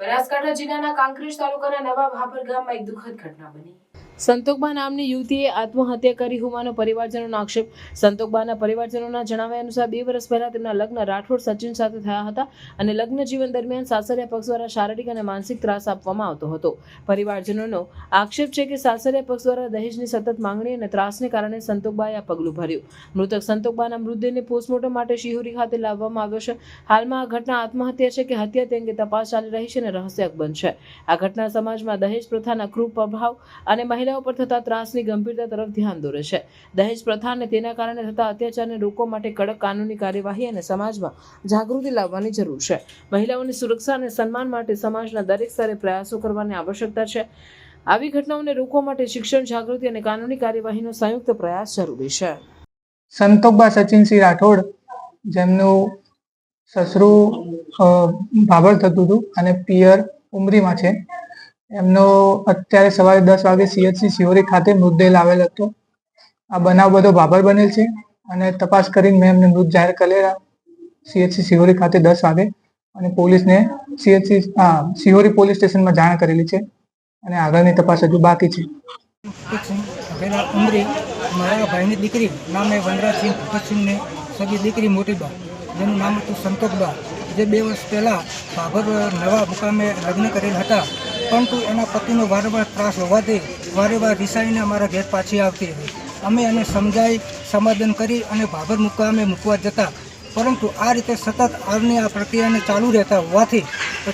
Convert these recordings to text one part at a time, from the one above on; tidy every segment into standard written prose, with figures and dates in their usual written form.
બનાસકાંઠા જિલ્લાના કાંકરેજ તાલુકાના નવા ભાભર ગામમાં એક દુઃખદ ઘટના બની। સંતોકબા નામની યુવતીએ આત્મહત્યા કરી હોવાનો પરિવારજનોનો આક્ષેપ। સંતોકબાના પરિવારજનોના જણાવ્યા અનુસાર 2 વર્ષ પહેલા તેમના લગ્ન રાઠોડ સચિન સાથે થયા હતા અને લગ્ન જીવન દરમિયાન સાસરિયા પક્ષ દ્વારા શારીરિક અને માનસિક ત્રાસ આપવામાં આવતો હતો। પરિવારજનોનો આક્ષેપ છે કે સાસરિયા પક્ષ દ્વારા દહેજની સતત માંગણી અને ત્રાસને કારણે સંતોકબાએ આ પગલું ભર્યું। મૃતક સંતોકબાના મૃતદેહને પોસ્ટમોર્ટમ માટે શિહોરી ખાતે લાવવામાં આવ્યો છે। હાલમાં આ ઘટના આત્મહત્યા છે કે હત્યા તે અંગે તપાસ ચાલી રહી છે અને રહસ્ય બનશે। આ ઘટના સમાજમાં દહેજ પ્રથાના ક્રૂર પ્રભાવ અને મહિલાઓ પર થતા ત્રાસની ગંભીરતા તરફ ધ્યાન દોરે છે। દહેજ પ્રથા અને તેના કારણે થતા અત્યાચારને રોકવા માટે કડક કાનૂની કાર્યવાહી અને સમાજમાં જાગૃતિ લાવવાની જરૂર છે। મહિલાઓની સુરક્ષા અને સન્માન માટે સમાજના દરેક સ્તરે પ્રયાસો કરવાની આવશ્યકતા છે। આવી ઘટનાઓને રોકવા માટે શિક્ષણ, જાગૃતિ અને કાનૂની કાર્યવાહીનો સંયુક્ત પ્રયાસ જરૂરી છે। સંતોકબા સચિનસિંહ રાઠોડ, જેમનું સસરું ભાભર થતું હતું અને પિયર ઉમરીમાં છે, એમનો અત્યારે સવારે 10 વાગે CHC શિહોરી ખાતે મૃતદેહ લાવેલ હતો। આ બનાવ બધો ભાભર બનેલ છે અને તપાસ કરીને મેં એમને મૃત જાહેર કરેલા CHC શિહોરી ખાતે 10 વાગે અને પોલીસને શિહોરી પોલીસ સ્ટેશનમાં જાણ કરેલી છે અને આગળની તપાસ હજુ બાકી છે। ઉમરી મારા ભાઈની દીકરી નામે વનરાજસિંહ ભગતસિંહને સગી દીકરી મોટીબા, જેનું નામ હતું સંતોકબા, જે 2 વર્ષ પહેલાં ભાભર નવા મુકામે લગ્ન કરેલ હતા, પરંતુ એના પતિનો વારંવાર ત્રાસ હોવાથી વારંવાર રિસાઈને અમારા ઘેર પાછી આવતી હતી। અમે એને સમજાવી સમાધાન કરી અને ભાભર મુકામે મૂકવા જતા, પરંતુ આ રીતે સતત આવની આ પ્રક્રિયાને ચાલુ રહેતા હોવાથી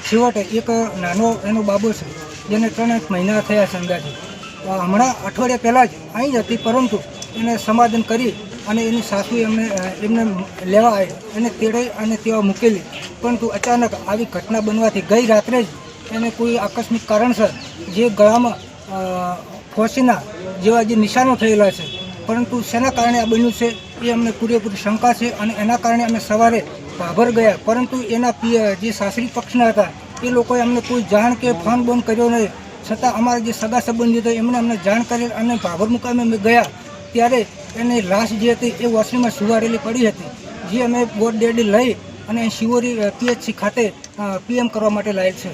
છેવટે એક નાનો એનો બાબો છે, જેને 3 મહિના થયા છે અંદાજે। હમણાં અઠવાડિયા પહેલાં જ અહીં જ હતી, પરંતુ એને સમાધાન કરી અને એની સાસુએ એમને લેવા આવી એને તેડાઈ અને તેવા મૂકેલી, પરંતુ અચાનક આવી ઘટના બનવાથી ગઈ રાત્રે જ એને કોઈ આકસ્મિક કારણસર જે ગળામાં ફોસીના જેવા જે નિશાનો થયેલા છે, પરંતુ શેના કારણે આ બન્યું છે એ અમને પૂરેપૂરી શંકા છે અને એના કારણે અમે સવારે ભાભર ગયા, પરંતુ એના જે સાસરી પક્ષના હતા એ લોકોએ અમને કોઈ જાણ કે ફોન બોન કર્યો નહીં, છતાં અમારા જે સગા સંબંધી હતા એમણે અમને જાણ કરી અને ભાભર મુકામે અમે ગયા ત્યારે એની લાશ જે હતી એ વોશરૂમમાં સુવારેલી પડી હતી, જે અમે બોટ ડેડી લઈ અને શિહોરી PHC ખાતે PM કરવા માટે લાયેલ છે।